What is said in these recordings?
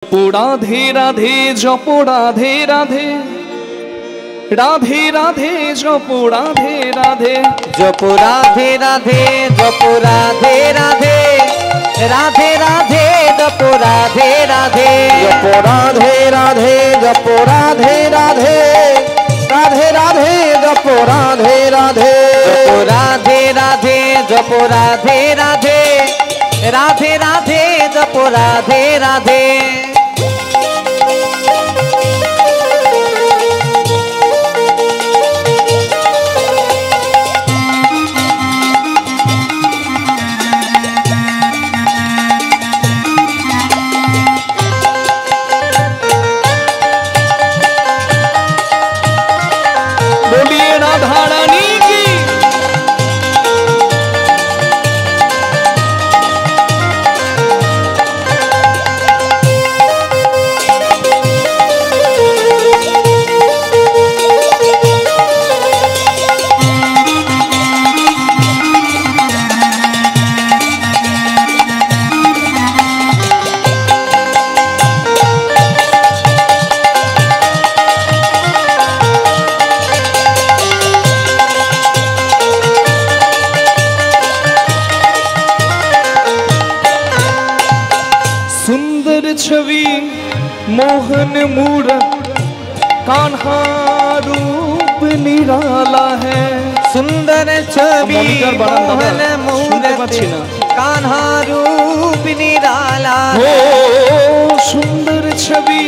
রাধে রাধে জপ রাধে রাধে রাধে রাধে জপ রাধে রাধে জপ রাধে রাধে জপ রাধে রাধে রাধে রাধে জপ রাধে রাধে জপ রাধে রাধে জপ রাধে রাধে রাধে রাধে জপ রাধে রাধে জপ রাধে রাধে জপ রাধে রাধে রাধে রাধে জপ রাধে রাধে बोलिए राधा रानी की। सुंदर छवि मोहन मूरत कान्हा रूप निराला है। सुंदर छवि मॉनिटर बाड़ान दादा, मोहन শুনতে मूरत পাচ্ছি না। कान्हा रूप निराला हो सुंदर छवि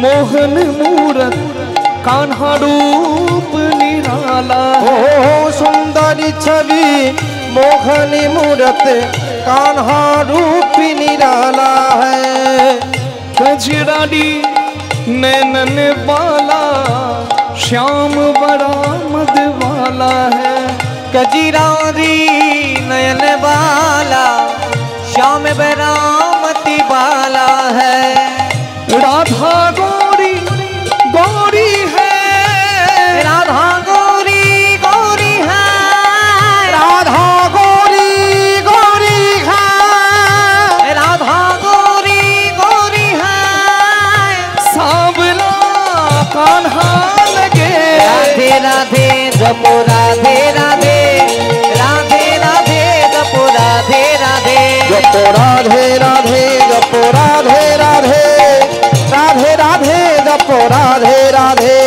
मोहन मूरत कान्हा रूप निराला है। ओ सुंदरी छवि मोहनी मूरत कान्हा रूप निराला है। कजराड़ी नैनन वाला श्याम बड़ा मद वाला है। कजिरारी नयन बाला श्याम बरामती बाला है। राधा गौरी गौरी है। राधा गौरी गौरी है। राधा गौरी गौरी है। राधा गौरी गौरी है। सांवला कान्हा लगे। राधे राधे जपो राधे राधे राधे राधे जपो राधे राधे जप राधे राधे जप राधे राधे राधे राधे जप राधे राधे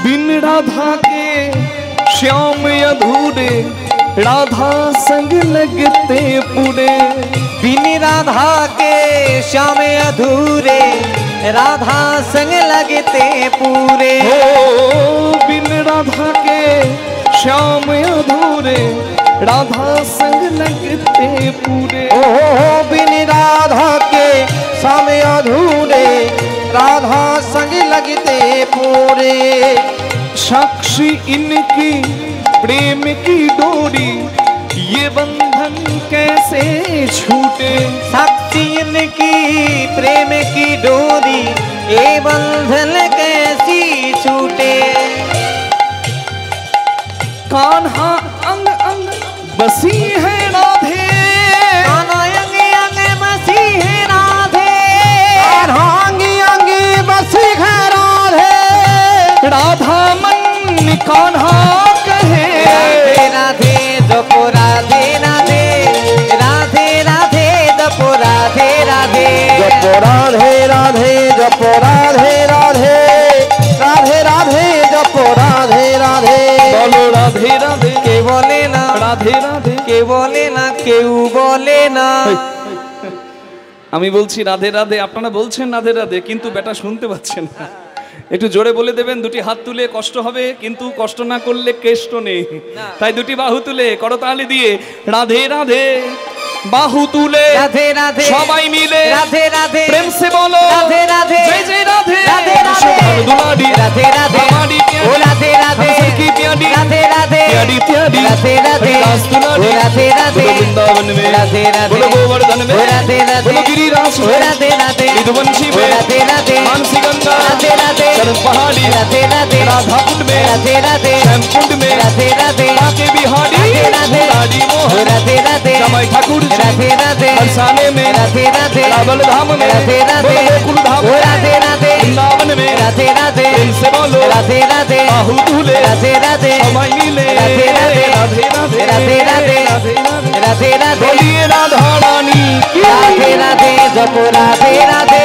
बिन राधा के श्याम अधूरे राधा संग लगते पूरे। बिन राधा के श्याम अधूरे राधा संग लगते पूरे। हो बिन राधा के श्याम अधूरे राधा संग लगते पूरे। ओ बिन राधा के समय अधूरे राधा संग लगते पूरे। साक्षी इनकी प्रेम की डोरी ये बंधन कैसे छूटे। साक्षी इनकी प्रेम की डोरी ये बंधन कैसी छूटे। कान्हा अंग अंग बसी है राधे। कान्हा अंग अंग बसी है राधे। कान्हा अंगी अंगी बसी है राधे। राधा मन कान्हा कहे। राधे राधे जपो राधे राधे राधे राधे जपो राधे राधे जप राधे राधे जप राधे राधे राधे राधे जप राधे राधे बोलो राधे राधे के बोले ना राधे राधे। के बोले ना केউ बोले ना। আমি বলছি রাধে রাধে, আপনারা বলছেন রাধে রাধে, কিন্তু বেটা শুনতে পাচ্ছেন না। একটু জোরে বলে দেবেন, দুটি হাত তুলে, কষ্ট হবে কিন্তু কষ্ট না করলে কেষ্ট নেই। তাই দুটি বাহু তুলে করতালি দিয়ে রাধে রাধে বাহু তুলে রাধে রাধে সবাই মিলে রাধে রাধে প্রেম সে বলো রাধে রাধে জয় জয় রাধে রাধে রাধে দুলারি রাধে রাধে हमारी ও রাধে রাধে हमसर की प्यारी রাধे রাধे प्यारी प्यारी राधे राधे दास दुलारी ओ राधे राधे बोलो वृंदावन में राधे राधे बोलो गोवर्धन में ओ राधे राधे बोलो गिरिराज ओ में राधे राधे विधुवंशी ओ में राधे राधे मानसी गंगा राधे राधे शरद पहाड़ी राधे राधे राधा कुंड में राधे राधे श्याम कुंड में राधे राधे काके बिहारी राधे राधे मुरारी ओ मोहन राधे राधे जमाई ठाकुर जी राधे राधे बरसाने में राधे राधे रावल धाम में राधे राधे बोलो गोकुल धाम ओ में राधे राधे वृंदावन में राधे राधे प्रेम से बोलो राधे राधे बाहु तुले राधे राधे सबाई मिले राधे राधे राधे राधे राधे राधे राधे राधे राधे राधे बोलिए राधा रानी की राधे राधे जप राधे राधे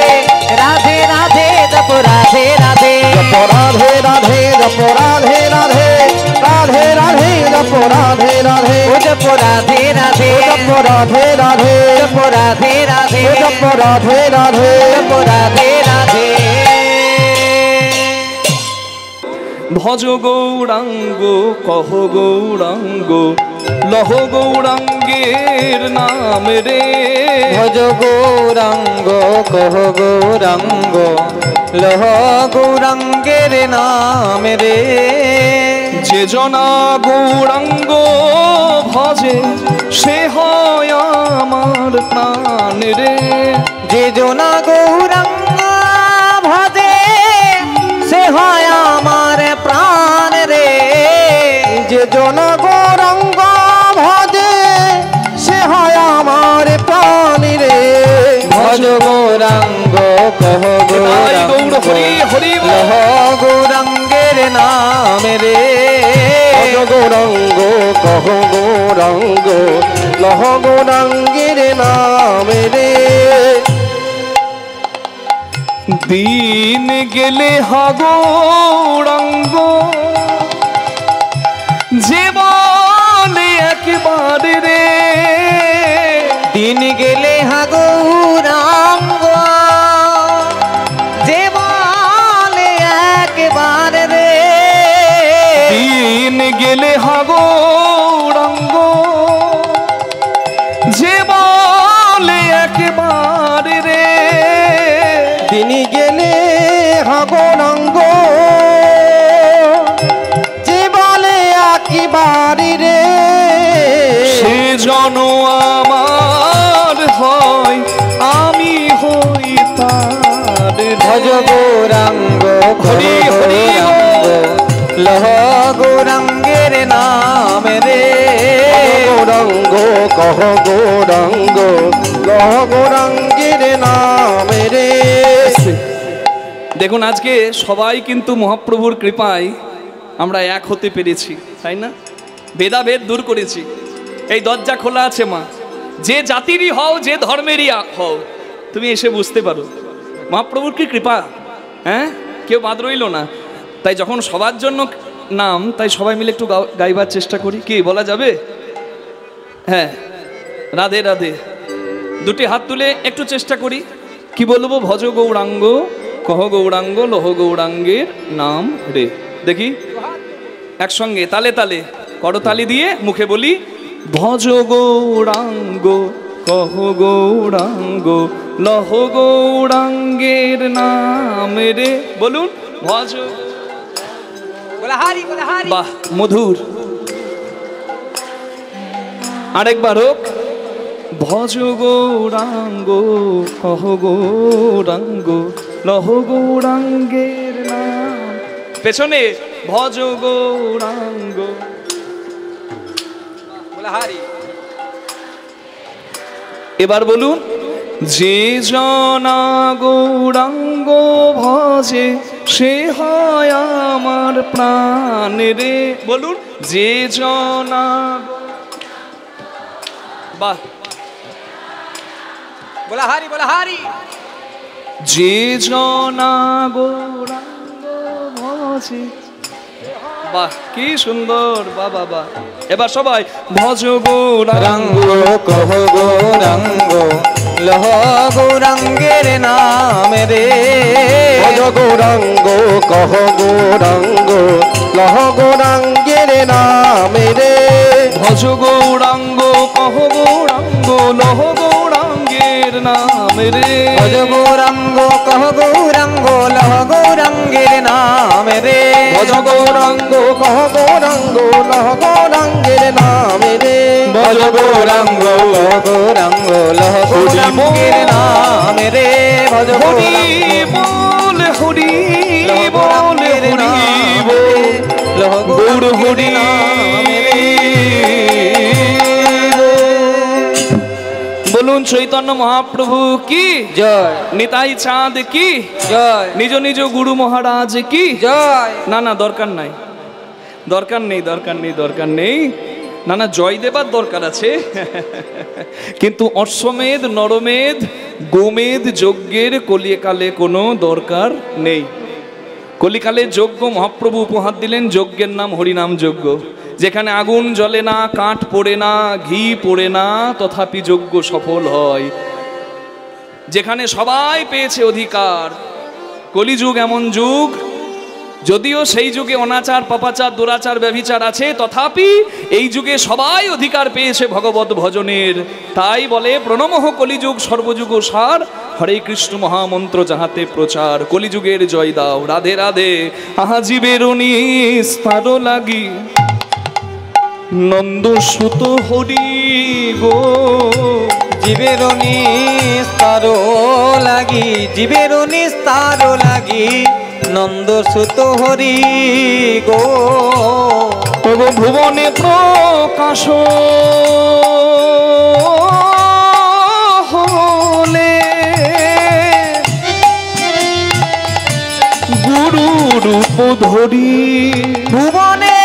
राधे राधे जप राधे राधे जप राधे राधे जप राधे राधे राधे राधे जप राधे राधे ओ जप राधे राधे जप राधे राधे जप राधे राधे जप राधे राधे जप राधे राधे ভজ গৌরাঙ্গ কহ গৌরাঙ্গ লহ গৌরাঙ্গের নাম রে ভজ গৌরাঙ্গ কহ গৌরাঙ্গ লহ গৌরাঙ্গের নাম রে যে জনা গৌরাঙ্গ ভজে সে হয় আমার প্রাণ রে যে জনা গৌরাঙ্গ ভজে সে হয় আমার প্রাণ রে যে জন গৌরাঙ্গ ভজে সে হয় আমার প্রাণ রে ভজ গৌরাঙ্গ কহ তাই গৌর গৌরাঙ্গ হরি হরি বল। লহ গৌরাঙ্গের নাম রে ভজ গৌরাঙ্গ কহ গৌরাঙ্গ লহ গৌরাঙ্গের নাম রে দিন গেলে হাগৌরাঙ্গ যে বলে একবারে রে দিন গেলে হা গৌরাঙ্গ যে বলে একবার রে দিন গেলে হাগৌরাঙ্গ যে বলে একবারে রে তিনি গেলে গৌরাঙ্গ যে বলে একেবারে রে সে জন আমার হয় আমি হই তার ভজ গৌরাঙ্গ হরি হরি গৌরাঙ্গ লহ গৌরাঙ্গের নাম রে গৌরাঙ্গ কহ গৌরাঙ্গ লহ গৌরাঙ্গের নাম রে দেখুন আজকে সবাই কিন্তু মহাপ্রভুর কৃপায় আমরা এক হতে পেরেছি তাই না ভেদাভেদ দূর করেছি এই দরজা খোলা আছে মা যে জাতিরই হও যে ধর্মেরই হও তুমি এসে বুঝতে পারো মহাপ্রভুর কি কৃপা হ্যাঁ কেউ বাদ রইল না তাই যখন সবার জন্য নাম তাই সবাই মিলে একটু গাইবার চেষ্টা করি কি বলা যাবে হ্যাঁ রাধে রাধে দুটি হাত তুলে একটু চেষ্টা করি কি বলবো ভজ গৌরাঙ্গ কহ গৌরাঙ্গ লহ গৌরাঙ্গের নাম রে দেখি একসঙ্গে তালে তালে করতালি দিয়ে মুখে বলি ভজ গৌরাঙ্গ কহ গৌরাঙ্গ লহ গৌরাঙ্গের নাম রে বলুন ভজ বাহ মধুর আরেকবার হোক ভজ গৌরাঙ্গ কহ গৌরাঙ্গ লহ গৌরাঙ্গের নাম পেছনে ভজ গৌরাঙ্গ এবার বলুন যে জনা গৌরাঙ্গ ভজে সে হয় আমার প্রাণ রে বলুন যে জনা বাহ বলা হারি যে জনা গৌরাঙ্গ ভজে বাহ কি সুন্দর বাবা বাহ এবার সবাই ভজ গৌরাঙ্গ কহ গৌরাঙ্গ লহ গৌরাঙ্গের নাম রে ভজ গৌরাঙ্গ কহ গৌরাঙ্গ লহ গৌরাঙ্গের নাম রে ভজ ভজ গৌরাঙ্গ কহ গৌরাঙ্গ লহ গৌরাঙ্গের নাম রে। ভজ গৌরাঙ্গ কহ গৌরাঙ্গ লহ গৌরাঙ্গের নাম রে। ভজ গৌরাঙ্গ কহ গৌরাঙ্গ লহ গৌরাঙ্গের নাম রে। ভজ গৌরাঙ্গ লহ গৌরাঙ্গ লহ গৌরাঙ্গের নাম রে। ভজ হরি গৌরাঙ্গ বল হরি লহ বল গৌরাঙ্গের হরি নাম বল রে। লহ গৌর গৌরাঙ্গের হরি নাম রে। বলুন চৈতন্য মহাপ্রভু কি জয় নিতাই চাঁদ কি জয় নিজ নিজ গুরু মহারাজ কি জয়। না না দরকার নাই দরকার নেই দরকার নেই দরকার নেই না না জয় দেবার দরকার আছে কিন্তু অশ্বমেধ নরমেধ গোমেধ যজ্ঞের কলিকালে কোনো দরকার নেই। কলিকালে যজ্ঞ মহাপ্রভু উপহার দিলেন, যজ্ঞের নাম হরিনাম যজ্ঞ, যেখানে আগুন জ্বলে না, কাঠ পড়ে না, ঘি পড়ে না, তথাপি যজ্ঞ সফল হয়, যেখানে সবাই পেয়েছে অধিকার। কলিযুগ এমন যুগ, যদিও সেই যুগে অনাচার পাপাচার দুরাচার ব্যভিচার আছে, তথাপি এই যুগে সবাই অধিকার পেয়েছে ভগবত ভজনের। তাই বলে প্রণমঃ কলিযুগ সর্বযুগ সার, হরে কৃষ্ণ মহামন্ত্র যাহাতে প্রচার। কলিযুগের জয় দাও, রাধে রাধে। আহা জীবের নিস্তার লাগি নন্দ সুত হরি গো। জীবের নিস্তার লাগি, জীবের নিস্তার লাগি নন্দ সুত হরি গো। তবু ভুবনে প্রকাশ হলে গুরু রূপ ধরি। ভুবনে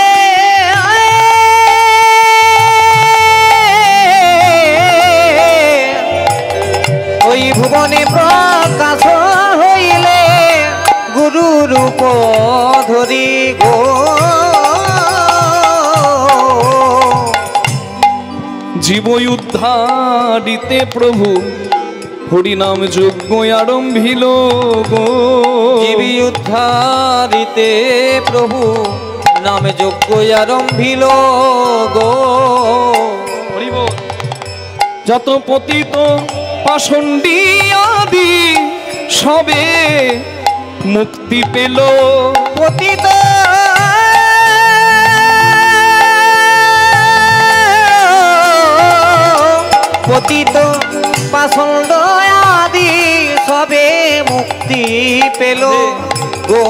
ওই ভুবনে প্রকাশ হইলে গুরু রূপ ধরি গো। জীব উদ্ধারিতে প্রভু হরিনাম যজ্ঞ আরম্ভিল গো। জীবী উদ্ধারিতে প্রভু নাম যজ্ঞ আরম্ভিল গো। হরিব যত পতিত পাষণ্ডী আদি সবে মুক্তি পেল। পতিত পতিত পাষণ্ড আদি সবে মুক্তি পেল গো।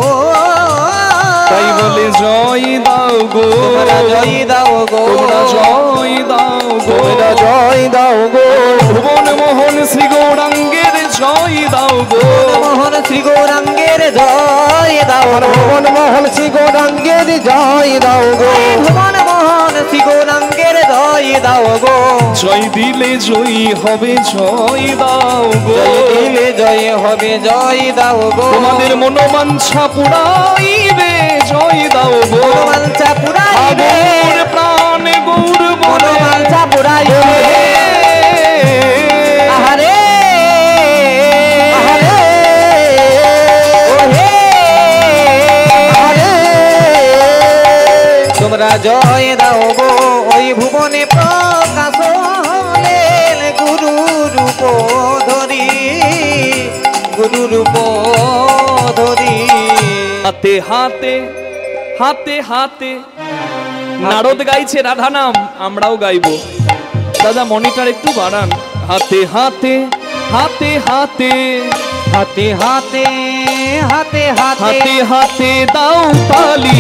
তাই বলে জয় দাও গো, তোমরা জয় দাও গো, তোমরা জয় দাও গো, তোমরা জয় দাও গো। ভুবন মোহন শ্রী গৌরাঙ্গের জয় দাও গো। মোহন শ্রী গৌরাঙ্গের জয় দাও গো। ভুবন মোহন শ্রী গৌরাঙ্গের জয় দাও গো। ভুবন মোহন শ্রী গৌরাঙ্গের জয় দাও গো। জয় দিলে জয়ী হবে, জয় দাও গো। জয় দিলে জয় হবে, জয় দাও গো। তোমাদের মনোবাঞ্ছা পুরাইবে, জয় দাও গো। মনোবাঞ্ছা পুরাইবে, আগুর প্রাণ গৌর বলে মনোবাঞ্ছা পুরাইবে। আহারে আহারে ওহে আহারে তোমরা জয় দাও গো। ওই ভুবনে প্রকাশ হলেন গুরু রূপ ধরি, গুরু রূপ ধরি। হাতে হাতে হাতে হাতে নারদ গাইছে রাধা নাম, আমরাও গাইবো। দাদা মনিটর একটু বাড়ান। হাতে হাতে হাতে হাতে হাতে হাতে হাতে হাতে হাতে হাতে দাও তালি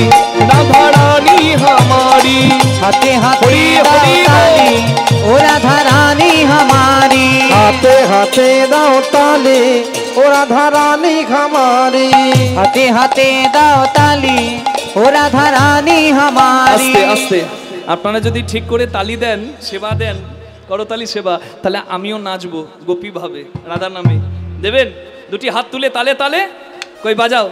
রাধা রানী हमारी। হাতে হাতে হরি হরি তালি ও রাধা রানী हमारी। হাতে হাতে দাও তালি ও রাধা রানী খামারি। হাতে হাতে দাও তালি ও রাধা রানী हमारी। আস্তে আস্তে আপনারা যদি ঠিক করে তালি দেন, সেবা দেন, করতালি সেবা, তাহলে আমিও নাচবো গোপী ভাবে রাধা নামে। দেবেন দুটি হাত তুলে তালে তালে, কই বাজাও।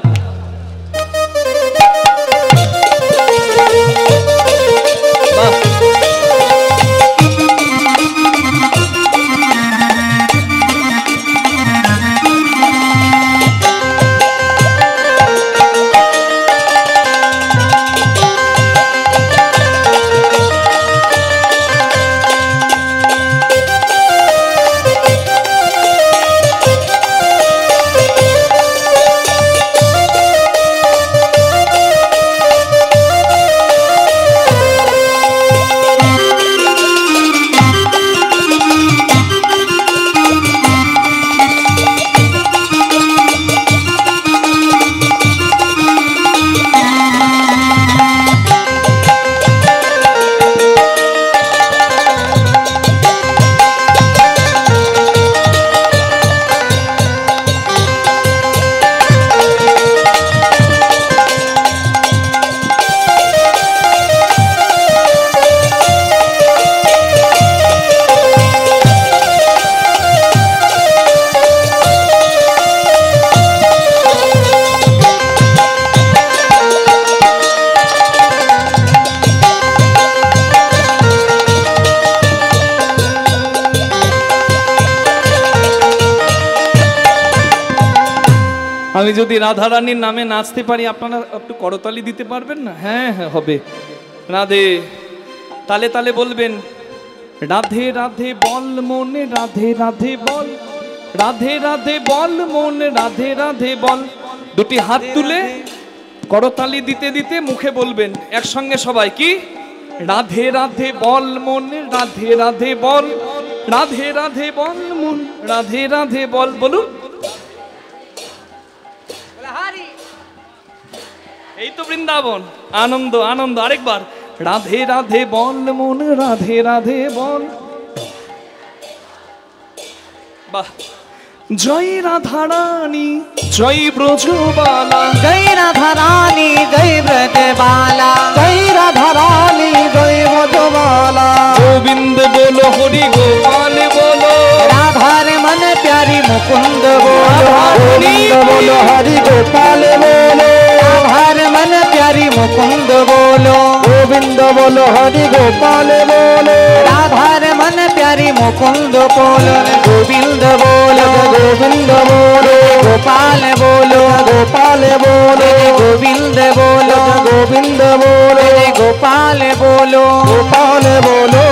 বাহ আমি যদি রাধারানীর নামে নাচতে পারি আপনারা একটু করতালি দিতে পারবেন না? হ্যাঁ হ্যাঁ হবে। রাধে, তালে তালে বলবেন রাধে রাধে বল মনে রাধে রাধে বল, রাধে রাধে বল মনে রাধে রাধে বল। দুটি হাত তুলে করতালি দিতে দিতে মুখে বলবেন একসঙ্গে সবাই, কি? রাধে রাধে বল মনে রাধে রাধে বল, রাধে রাধে বল মন রাধে রাধে বল। বলুন, এই তো বৃন্দাবন, আনন্দ আনন্দ। আরেকবার, রাধে রাধে বল মন রাধে রাধে বল। বাহ। জয় রাধারানী জয় ব্রজবালা, জয় রাধা রানী জয় ব্রজবালা, জয় রাধা রানী জয় ব্রজবালা। গোবিন্দ বলো হরি গোপাল বলো, রাধার মন প্যারি মুকুন্দ বলো, গোবিন্দ বলো হরি গোপাল বলো, রাধার মন প্যারি মুকুন্দ বলো, গোবিন্দ বলো হরি গোপাল বলো, রাধার মন প্যারি মুকুন্দ বলো, গোবিন্দ বলো, গোবিন্দ বলো, গোপাল বলো, গোপাল বলো, গোবিন্দ বলো, গোবিন্দ বলো, গোপাল বলো, গোপাল বলো।